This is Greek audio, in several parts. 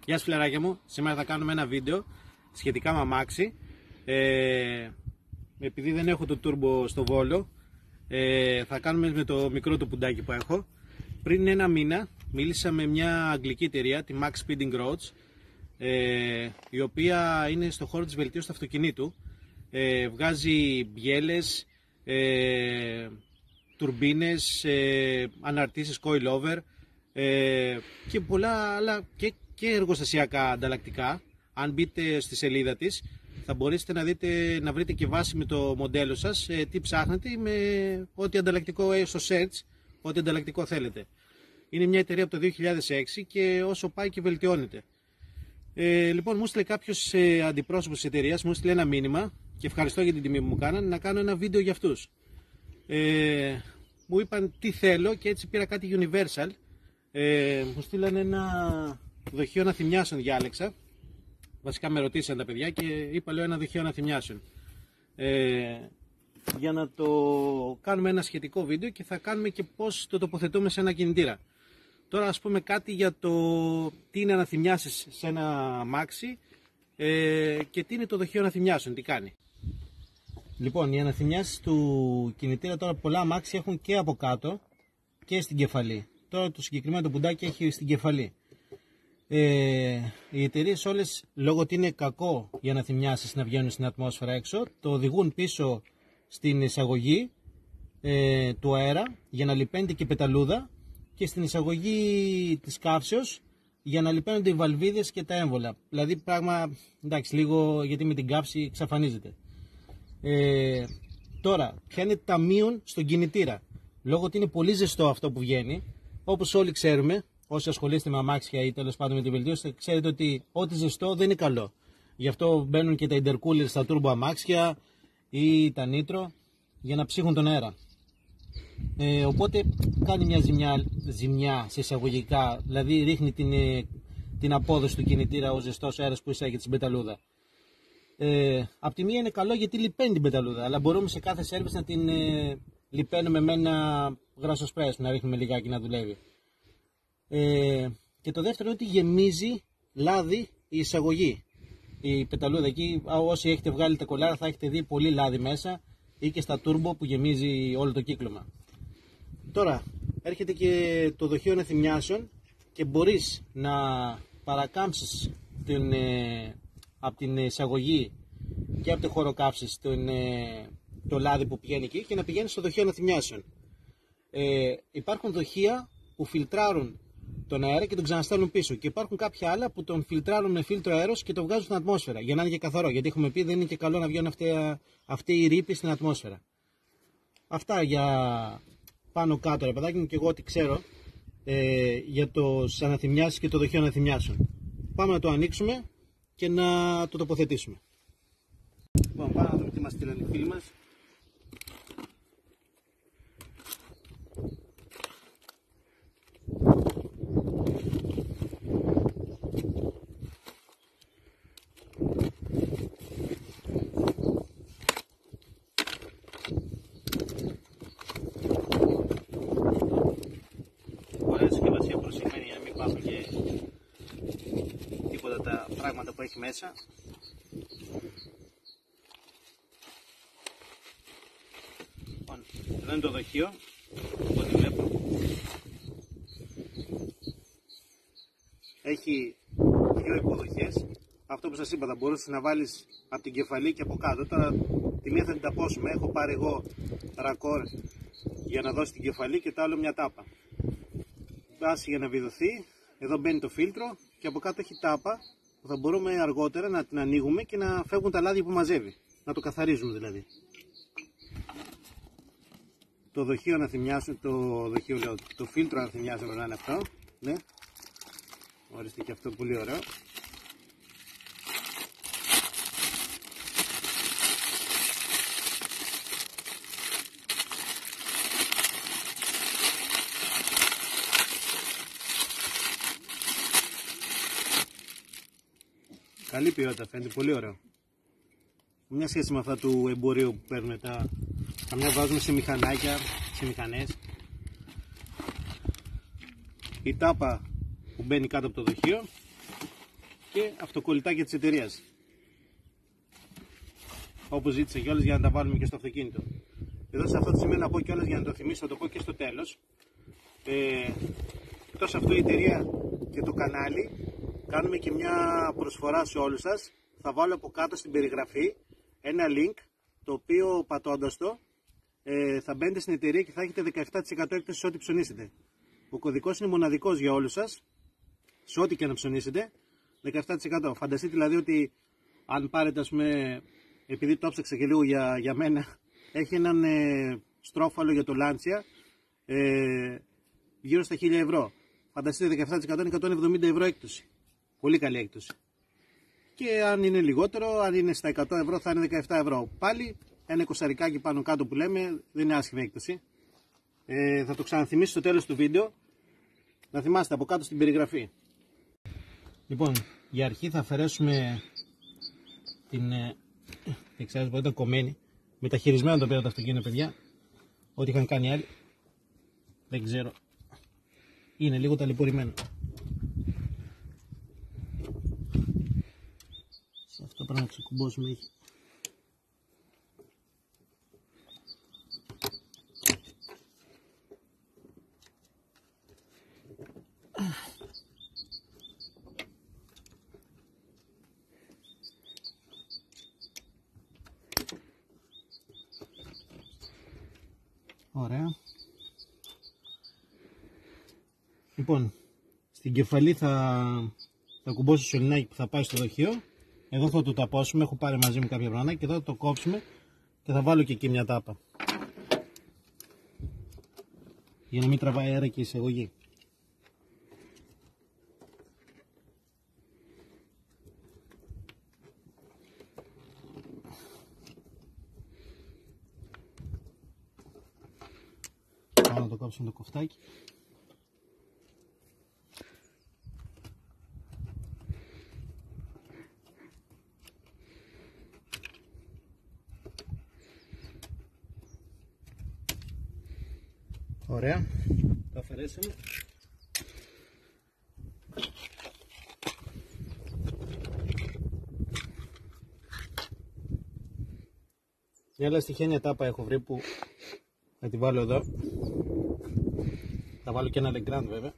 Γεια σας φιλαράκια μου, σήμερα θα κάνουμε ένα βίντεο σχετικά με αμάξι. Επειδή δεν έχω το turbo στο Βόλο, θα κάνουμε με το μικρό το πουντάκι που έχω. Πριν ένα μήνα μίλησα με μια αγγλική εταιρεία, τη Max Speeding Roads, η οποία είναι στο χώρο της βελτίωσης του αυτοκινήτου. Βγάζει μπιέλες, τουρμπίνες, αναρτήσεις coilover και πολλά άλλα και εργοστασιακά ανταλλακτικά. Αν μπείτε στη σελίδα της θα μπορέσετε να βρείτε και βάση με το μοντέλο σας τι ψάχνετε, με ό,τι ανταλλακτικό στο search, ό,τι ανταλλακτικό θέλετε. Είναι μια εταιρεία από το 2006 και όσο πάει και βελτιώνεται. Λοιπόν, μου στείλε κάποιος αντιπρόσωπος της εταιρείας, μου στείλε ένα μήνυμα και ευχαριστώ για την τιμή που μου κάνανε να κάνω ένα βίντεο για αυτούς. Μου είπαν τι θέλω και έτσι πήρα κάτι Universal. Μου στείλανε ένα δοχείο αναθυμιάσεων, διάλεξα. Βασικά με ρωτήσαν τα παιδιά και είπα, λέω, ένα δοχείο αναθυμιάσεων. Για να το κάνουμε ένα σχετικό βίντεο και θα κάνουμε και πώς το τοποθετούμε σε ένα κινητήρα. Τώρα ας πούμε κάτι για το τι είναι αναθυμιάσεις σε ένα αμάξι και τι είναι το δοχείο αναθυμιάσεων, τι κάνει. Λοιπόν, οι αναθυμιάσεις του κινητήρα, τώρα πολλά αμάξια έχουν και από κάτω και στην κεφαλή. Τώρα το συγκεκριμένο το πουντάκι έχει στην κεφαλή. Οι εταιρείες όλες, λόγω ότι είναι κακό για αναθυμιάσεις να βγαίνουν στην ατμόσφαιρα έξω, το οδηγούν πίσω στην εισαγωγή του αέρα για να λιπαίνεται και η πεταλούδα και στην εισαγωγή της καύσεως για να λιπαίνονται οι βαλβίδες και τα έμβολα. Δηλαδή πράγμα, εντάξει, λίγο, γιατί με την καύση εξαφανίζεται. Τώρα, ποια είναι τα μείον στον κινητήρα? Λόγω ότι είναι πολύ ζεστό αυτό που βγαίνει, όπως όλοι ξέρουμε, όσοι ασχολείστε με αμάξια ή τέλος πάντων με τη βελτίωση, ξέρετε ότι ό,τι ζεστό δεν είναι καλό. Γι' αυτό μπαίνουν και τα intercoolers στα turbo αμάξια ή τα nitro για να ψύχουν τον αέρα. Οπότε κάνει μια ζημιά σε εισαγωγικά, δηλαδή ρίχνει την απόδοση του κινητήρα ο ζεστός αέρας που εισάγεται στην πεταλούδα. Απ' τη μία είναι καλό γιατί λιπαίνει την πεταλούδα, αλλά μπορούμε σε κάθε σέρβις να την λιπαίνουμε με ένα γρασοσπρές, να ρίχνουμε λιγάκι να δουλεύει. Και το δεύτερο είναι ότι γεμίζει λάδι η εισαγωγή, η πεταλούδα. Εκεί όσοι έχετε βγάλει τα κολάρα θα έχετε δει πολύ λάδι μέσα, ή και στα turbo που γεμίζει όλο το κύκλωμα. Τώρα έρχεται και το δοχείο αναθυμιάσεων και μπορείς να παρακάμψεις από την εισαγωγή και από το χώρο καύσης το λάδι που πηγαίνει εκεί και να πηγαίνει στο δοχείο αναθυμιάσεων. Υπάρχουν δοχεία που φιλτράρουν τον αέρα και τον ξαναστέλνουν πίσω, και υπάρχουν κάποια άλλα που τον φιλτράρουν με φίλτρο αέρος και τον βγάζουν στην ατμόσφαιρα για να είναι και καθαρό, γιατί έχουμε πει δεν είναι και καλό να βγαίνουν αυτοί οι ρήποι στην ατμόσφαιρα. Αυτά για πάνω κάτω, ρε παιδάκι μου, και εγώ ό,τι ξέρω για το αναθυμιάσεις και το δοχείο αναθυμιάσεων. Πάμε να το ανοίξουμε και να το τοποθετήσουμε. Λοιπόν, πάμε να δούμε τι μας στείλανε οι φίλοι μας. Ωραία συσκευασία, προσεγμένη για να μην υπάρχουν και τίποτα τα πράγματα που έχει μέσα. Λοιπόν, εδώ είναι το δοχείο, ό,τι βλέπω. Έχει δύο υποδοχές. Αυτό που σας είπα, θα μπορούσες να βάλεις από την κεφαλή και από κάτω. Τώρα τη μία θα την ταπώσουμε. Έχω πάρει εγώ ρακόρ για να δώσει την κεφαλή και το άλλο μια τάπα. Βάση για να βιδωθεί. Εδώ μπαίνει το φίλτρο και από κάτω έχει τάπα που θα μπορούμε αργότερα να την ανοίγουμε και να φεύγουν τα λάδια που μαζεύει. Να το καθαρίζουμε δηλαδή. Το δοχείο αναθυμιάσεων, το φίλτρο αναθυμιάσεων να είναι αυτό. Ναι. Ορίστε, και αυτό πολύ ωραίο. Καλή ποιότητα φαίνεται, πολύ ωραίο. Μια σχέση με αυτά του εμπορίου που παίρνουν καμιά βάζουμε σε μηχανάκια, σε μηχανές. Η τάπα που μπαίνει κάτω από το δοχείο. και αυτοκολλητάκια της εταιρείας, όπως ζήτησα κιόλας για να τα βάλουμε και στο αυτοκίνητο. Εδώ σε αυτό το σημείο να πω κιόλας, για να το θυμίσω, θα το πω και στο τέλος. Εκτός αυτού η εταιρεία και το κανάλι κάνουμε και μια προσφορά σε όλους σας. Θα βάλω από κάτω στην περιγραφή ένα link, το οποίο πατώντας το θα μπαίνετε στην εταιρεία και θα έχετε 17% έκπτωση σε ό,τι ψωνίσετε. Ο κωδικός είναι μοναδικός για όλους σας, σε ό,τι και να ψωνίσετε, 17%. Φανταστείτε δηλαδή ότι αν πάρετε, ας πούμε, επειδή το ψάξα και λίγο για μένα, έχει έναν στρόφαλο για το Lancia γύρω στα 1.000 ευρώ. Φανταστείτε 17% είναι 170 ευρώ έκπτωση. Πολύ καλή έκπτωση. Και αν είναι λιγότερο, αν είναι στα 100 ευρώ θα είναι 17 ευρώ. Πάλι ένα εικοσαρικάκι πάνω κάτω που λέμε, δεν είναι άσχημη έκπτωση. Θα το ξαναθυμίσω στο τέλος του βίντεο. Να θυμάστε από κάτω στην περιγραφή. Λοιπόν, για αρχή θα αφαιρέσουμε την εξάρτηση που ήταν κομμένη. Μεταχειρισμένο το πήρα το αυτοκίνητο, παιδιά. Ό,τι είχαν κάνει άλλοι. Δεν ξέρω. Είναι λίγο ταλαιπωρημένο. Σε αυτό πρέπει να ξεκουμπώσουμε. Έχει. Ωραία. Λοιπόν, στην κεφαλή θα κουμπώσω το σωληνάκι που θα πάει στο δοχείο. Εδώ θα το ταπώσουμε, έχω πάρει μαζί μου κάποια πράγματα και εδώ θα το κόψουμε και θα βάλω και εκεί μια τάπα. Για να μην τραβάει αέρα και η εισαγωγή. Πάω να το κόψουμε το κοφτάκι. Ωραία, τα αφαιρέσαμε. Μια άλλα στοιχένια τάπα έχω βρει που θα τη βάλω εδώ. Θα βάλω και ένα Legrand βέβαια.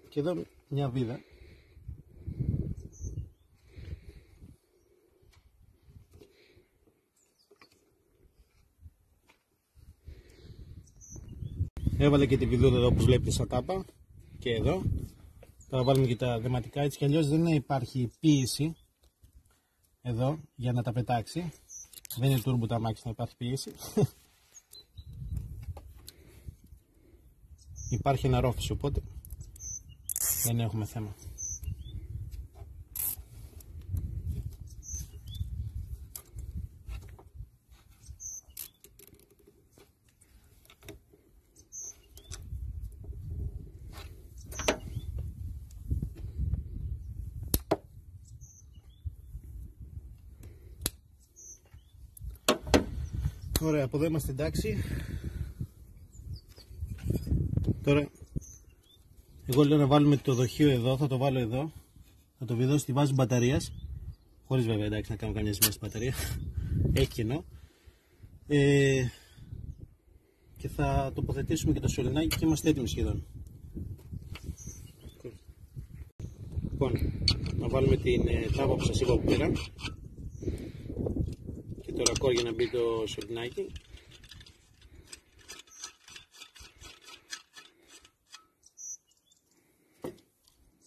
Και εδώ μια βίδα. Έβαλα και τη βιδούδα εδώ που βλέπετε σαν τάπα και εδώ. Θα βάλουμε και τα δεματικά, έτσι κι αλλιώς δεν υπάρχει πίεση εδώ για να τα πετάξει. Δεν είναι turbo τα αμάξι να υπάρχει πίεση. Υπάρχει ένα ρόφισο, οπότε δεν έχουμε θέμα. Ωραία, από εδώ είμαστε εντάξει. Τώρα εγώ λέω να βάλουμε το δοχείο εδώ, θα το βάλω εδώ. Θα το βιδώσω στη βάση μπαταρίας. Χωρίς βέβαια, εντάξει, να κάνω καμιά ζημιά στην μπαταρία. Έχει κενό. Και θα τοποθετήσουμε και το σωληνάκι και είμαστε έτοιμοι σχεδόν. Λοιπόν, να βάλουμε την τάπα που σας είπα που πήρα. Και το ρακόρ για να μπει το σωληνάκι.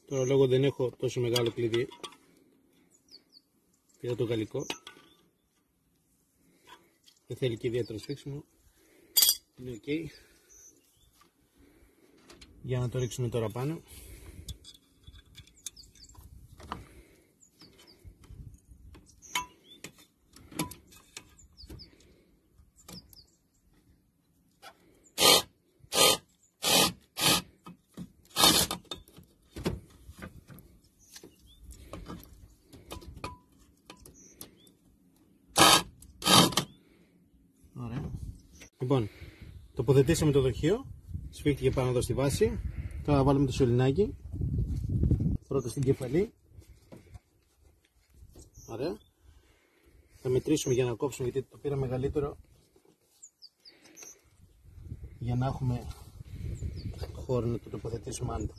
Τώρα λόγω δεν έχω τόσο μεγάλο κλειδί, πήρα το γαλλικό. Δεν θέλει και ιδιαίτερο σφίξιμο. Είναι ok. Για να το ρίξουμε τώρα πάνω. Λοιπόν, τοποθετήσαμε το δοχείο, σφίχτηκε πάνω εδώ στη βάση. Τώρα βάλουμε το σωληνάκι. Πρώτα στην κεφαλή. Ωραία. Θα μετρήσουμε για να κόψουμε, γιατί το πήρα μεγαλύτερο, για να έχουμε χώρο να το τοποθετήσουμε άνετα.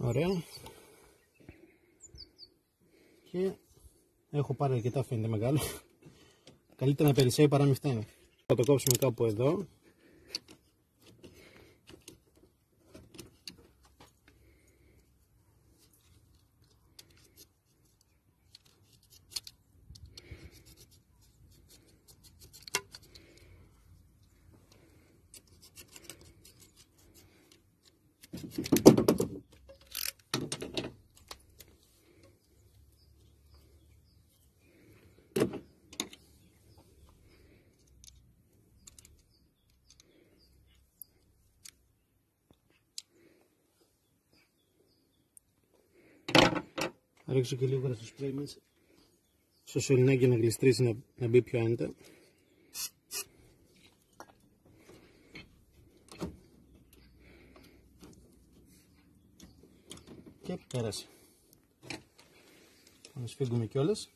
Ωραία. Και έχω πάρει αρκετά, φαίνεται μεγάλο. Καλύτερα να περισσεύει παρά μην φταίνει. Θα το κόψουμε κάπου εδώ. Θα ρίξω και λίγο στο σπρέι μας στο σωληνάκι να γλιστρήσει, να μπει πιο άνετα. Και πέρασε. Θα σφίγγουμε κιόλας.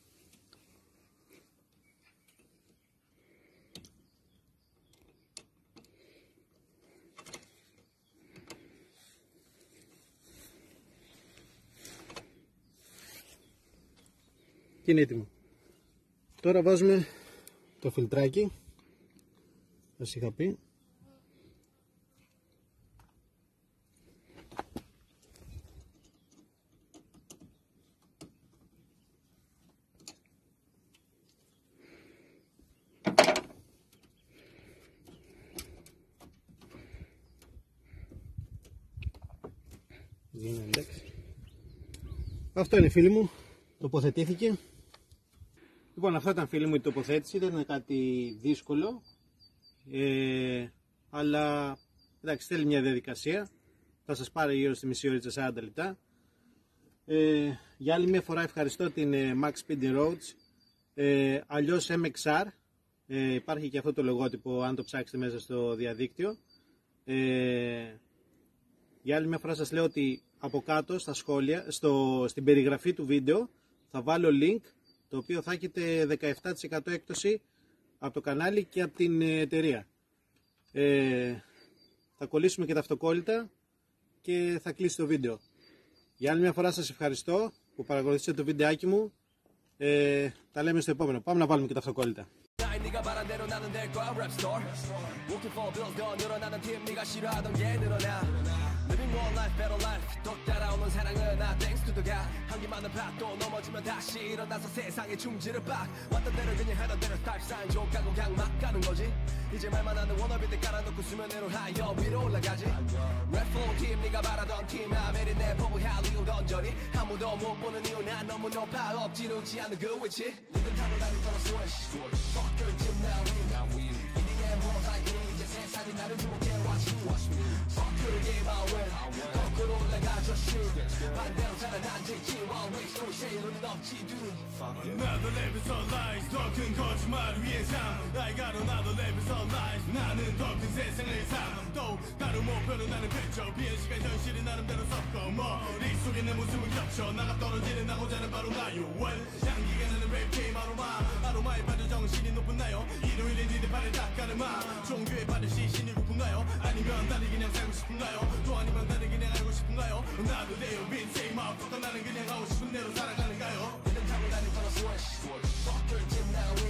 Και είναι έτοιμο. Τώρα βάζουμε το φιλτράκι, σας είχα πει. Αυτό είναι, φίλοι μου, τοποθετήθηκε. Λοιπόν, αυτό ήταν, φίλοι μου, η τοποθέτηση. Δεν είναι κάτι δύσκολο, αλλά εντάξει, θέλει μια διαδικασία. Θα σας πάρει γύρω στη μισή ώρα, 40 λεπτά. Για άλλη μια φορά ευχαριστώ την Max Speed Roads, αλλιώς MXR. Υπάρχει και αυτό το λογότυπο αν το ψάξετε μέσα στο διαδίκτυο. Για άλλη μια φορά σας λέω ότι από κάτω στα σχόλια, στην περιγραφή του βίντεο θα βάλω link, το οποίο θα έχετε 17% έκπτωση από το κανάλι και από την εταιρεία. Θα κολλήσουμε και τα αυτοκόλλητα και θα κλείσει το βίντεο. Για άλλη μια φορά σας ευχαριστώ που παρακολουθήσατε το βιντεάκι μου. Τα λέμε στο επόμενο. Πάμε να βάλουμε και τα αυτοκόλλητα. 네가 바란 대로 나는 될 거야 랩스토어 Looking for bills 더 늘어나는 팀 네가 싫어하던 게 늘어나 Living one life better life 또 따라오는 사랑은 나 thanks to the God 한기 많은 밭도 넘어지면 다시 일어나서 세상에 충지를 박 왔던 대로 그냥 하던 대로 스타일 사인 족가고 그냥 막 가는 거지 이제 말만 하는 워너비들 깔아놓고 수면 위로 하여 위로 올라가지 Red Flow 팀 네가 바라던 팀 아메리 내 보고 할리우드 던전이 아무도 못 보는 이유 난 너무 높아 엎지르지 않는 그 위치 니들 타고 다닐 거라 switch Fuck your team now we In the end world like it 이제 세상이 나를 주목해 watch me Fuck your game I win 거꾸로 올라가 just shoot 반대로 살아난지지 while we still shade 눈은 없지 dude Another level of lies 더 큰 거짓말을 위해 삶 I got another level of lies 나는 더 큰 세상을 삶 또 다른 목표는 나는 펼쳐 비행 시간 현실이 나름대로 섞어 머릿속에 내 모습은 겹쳐 나가 떨어지는 나고자는 바로 나요 well 향기가 나는 랩 게임 아로마에 빠져 정신이 높은 나요 일요일에 니들 발을 닦아르마 종교에 빠져 시신이 고픈가요 아니면 나를 그냥 살고 싶은가요 또 아니면 나를 그냥 알고 싶은가요 나도 내요 빈세이 마음껏 나는 그냥 하고 싶은 대로 살아가는가요 니들 타고 다닐 거라 switch Fuck your team now we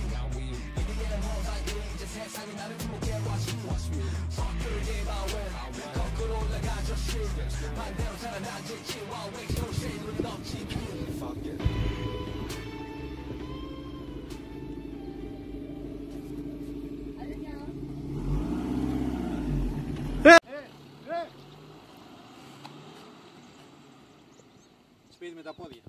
In the end world like it 이제 세상이 나를 주목해 watch me Fuck your game I win 거꾸로 올라가 just shoot 반대로 살아난지지 while we still shade 눈은 없지 Fuck it σπίτι με τα πόδια.